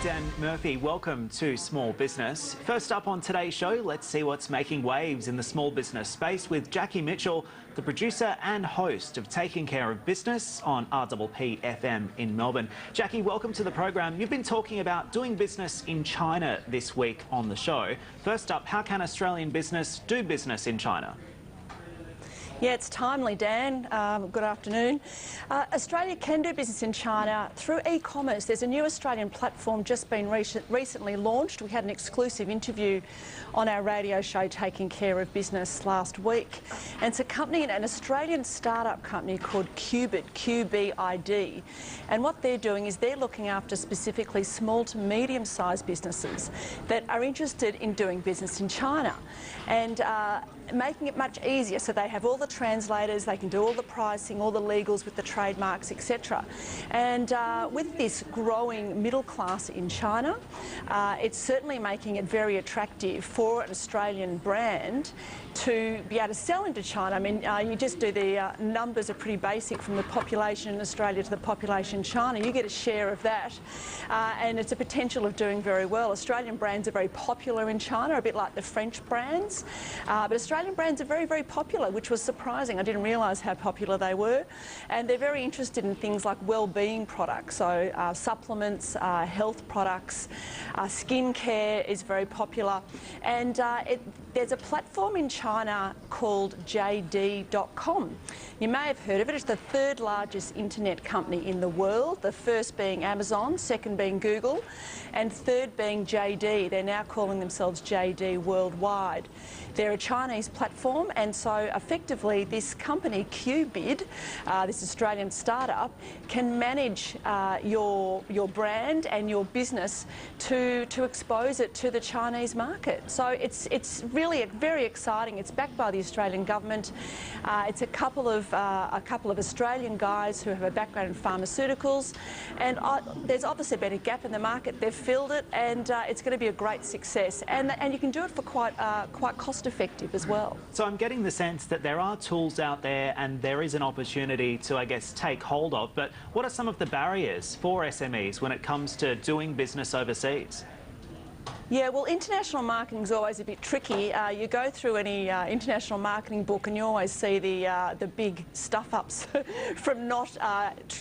Dan Murphy. Welcome to Small Business. First up on today's show, let's see what's making waves in the small business space with Jacki Mitchell, the producer and host of Taking Care of Business on RPPFM in Melbourne. Jacki, welcome to the program. You've been talking about doing business in China this week on the show. First up, how can Australian business do business in China? Yeah, it's timely, Dan. Good afternoon. Australia can do business in China through e-commerce. There's a new Australian platform just been recently launched. We had an exclusive interview on our radio show, Taking Care of Business, last week. And it's a company, an Australian startup company called QBID, QBID. And what they're doing is they're looking after specifically small to medium-sized businesses that are interested in doing business in China. And making it much easier, so they have all the translators, they can do all the pricing, all the legals with the trademarks, etc. And with this growing middle class in China, it's certainly making it very attractive for an Australian brand to be able to sell into China. I mean, you just do the numbers are pretty basic from the population in Australia to the population in China. You get a share of that, and it's a potential of doing very well. Australian brands are very popular in China, a bit like the French brands, but Australian brands are very, very popular, which was surprising. I didn't realise how popular they were, and they're very interested in things like well-being products, so supplements, health products, skincare is very popular, and there's a platform in China called JD.com. You may have heard of it. It's the third largest internet company in the world, the first being Amazon, second being Google, and third being JD. They're now calling themselves JD Worldwide. They're a Chinese platform, and so effectively this company, QBID, this Australian startup, can manage your brand and your business to expose it to the Chinese market. So it's really very exciting. It's backed by the Australian government. It's a couple of Australian guys who have a background in pharmaceuticals, and there's obviously been a gap in the market. They've filled it, and it's going to be a great success. And you can do it for quite cost effective as well. So I'm getting the sense that there are tools out there and there is an opportunity to, I guess, take hold of. But what are some of the barriers for SMEs when it comes to doing business overseas? Yeah, well, international marketing is always a bit tricky. You go through any international marketing book and you always see the big stuff-ups from not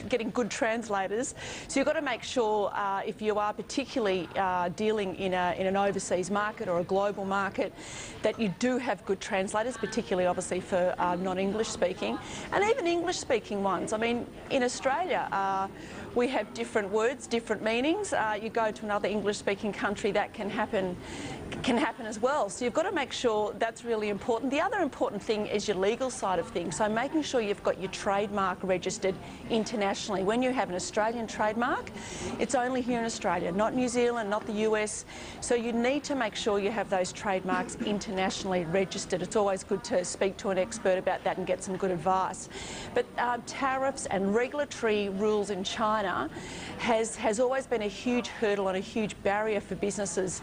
getting good translators. So you've got to make sure if you are particularly dealing in an overseas market or a global market, that you do have good translators, particularly obviously for non-English speaking, and even English-speaking ones. I mean, in Australia, we have different words, different meanings. You go to another English-speaking country, that can happen as well. So you've got to make sure that's really important. The other important thing is your legal side of things. So making sure you've got your trademark registered internationally. When you have an Australian trademark, it's only here in Australia, not New Zealand, not the US. So you need to make sure you have those trademarks internationally registered. It's always good to speak to an expert about that and get some good advice. But tariffs and regulatory rules in China has always been a huge hurdle and a huge barrier for businesses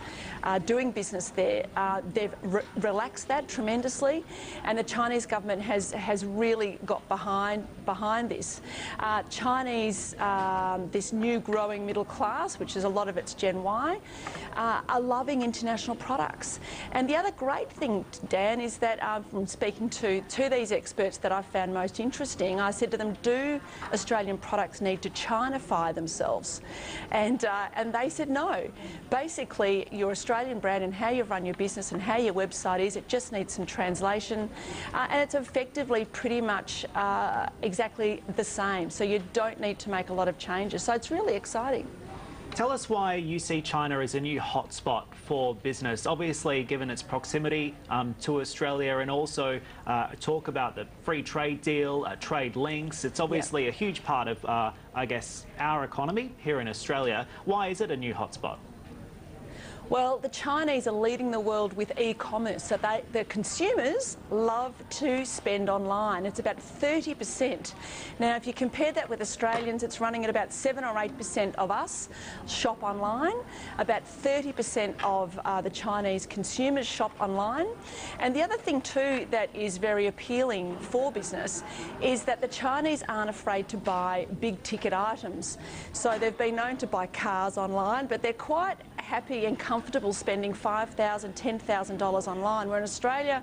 doing business there. They've relaxed that tremendously, and the Chinese government has really got behind this. Chinese, this new growing middle class, which is a lot of it's Gen Y, are loving international products. And the other great thing, Dan, is that from speaking to these experts that I found most interesting, I said to them, do Australian products need to Chinify themselves? And they said no. Basically, your Australian brand and how you run your business and how your website is, it just needs some translation, and it's effectively pretty much exactly the same, so you don't need to make a lot of changes. So it's really exciting. Tell us why you see China as a new hotspot for business. Obviously, given its proximity to Australia, and also talk about the free trade deal, trade links. It's obviously a huge part of, I guess, our economy here in Australia. Why is it a new hotspot? Well, the Chinese are leading the world with e-commerce, so the consumers love to spend online. It's about 30%. Now, if you compare that with Australians, it's running at about 7 or 8% of us shop online. About 30% of the Chinese consumers shop online. And the other thing too that is very appealing for business is that the Chinese aren't afraid to buy big ticket items. So they've been known to buy cars online, but they're quite happy and comfortable spending $5,000, $10,000 online. Where in Australia,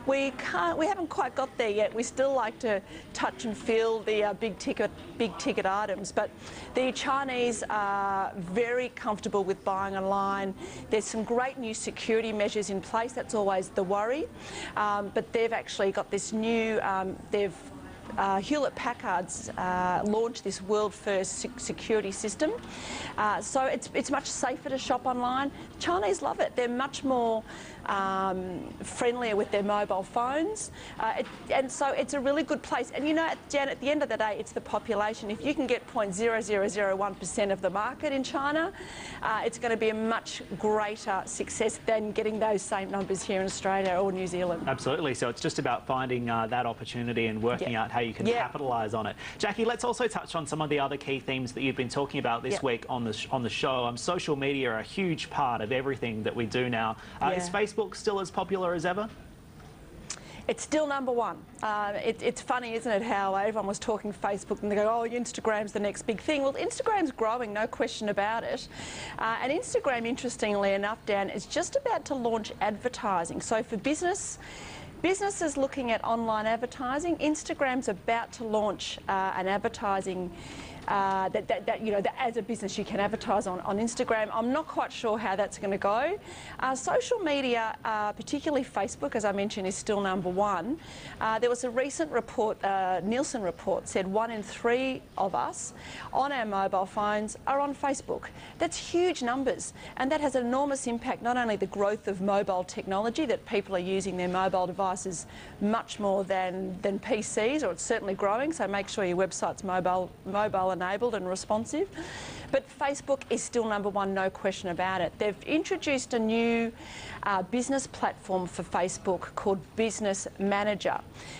we haven't quite got there yet. We still like to touch and feel the big ticket items. But the Chinese are very comfortable with buying online. There's some great new security measures in place. That's always the worry. But they've actually got this new, Hewlett-Packard's launched this world-first security system. So it's much safer to shop online. Chinese love it. They're much more friendlier with their mobile phones. And so it's a really good place. And you know, Jan, at the end of the day, it's the population. If you can get 0.0001% of the market in China, it's going to be a much greater success than getting those same numbers here in Australia or New Zealand. Absolutely. So it's just about finding that opportunity and working out how you can capitalise on it. Jackie, let's also touch on some of the other key themes that you've been talking about this week on the show. Social media are a huge part of everything that we do now. Is Facebook still as popular as ever? It's still number one. It's funny, isn't it, how everyone was talking Facebook and they go, oh, Instagram's the next big thing. Well, Instagram's growing, no question about it. And Instagram, interestingly enough, Dan, is just about to launch advertising. So for businesses looking at online advertising, Instagram's about to launch an advertising that as a business you can advertise on Instagram. I'm not quite sure how that's going to go. Social media, particularly Facebook, as I mentioned, is still number one. There was a recent report, Nielsen report, said 1 in 3 of us on our mobile phones are on Facebook. That's huge numbers, and that has an enormous impact, not only the growth of mobile technology, that people are using their mobile devices much more than PCs, or it's certainly growing, so make sure your website's mobile enabled and responsive. But Facebook is still number one, no question about it. They've introduced a new business platform for Facebook called Business Manager.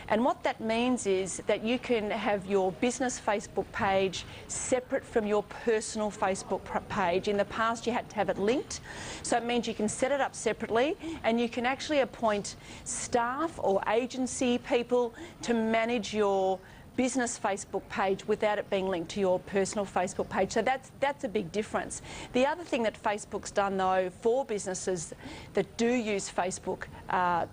And what that means is that you can have your business Facebook page separate from your personal Facebook page. In the past, you had to have it linked. So it means you can set it up separately, and you can actually appoint staff or agency people to manage your business Facebook page without it being linked to your personal Facebook page. So that's a big difference. The other thing that Facebook's done, though, for businesses that do use Facebook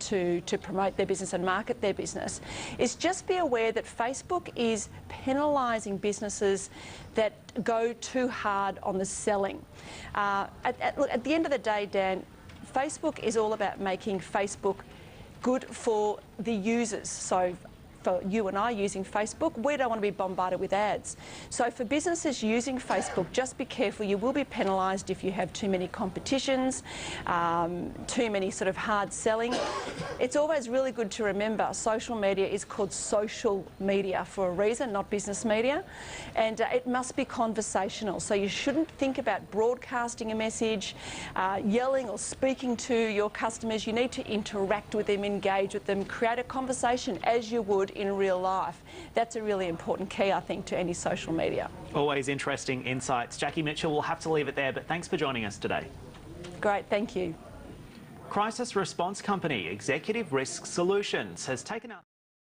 to promote their business and market their business, is just be aware that Facebook is penalising businesses that go too hard on the selling. At the end of the day, Dan, Facebook is all about making Facebook good for the users. So for you and I using Facebook, we don't want to be bombarded with ads. So for businesses using Facebook, just be careful. You will be penalised if you have too many competitions, too many sort of hard selling. It's always really good to remember social media is called social media for a reason, not business media, and it must be conversational. So you shouldn't think about broadcasting a message, yelling or speaking to your customers. You need to interact with them, engage with them, create a conversation as you would in real life. That's a really important key, I think, to any social media. Always interesting insights. Jacki Mitchell, we'll have to leave it there, but thanks for joining us today. Great, thank you. Crisis response company Executive Risk Solutions has taken out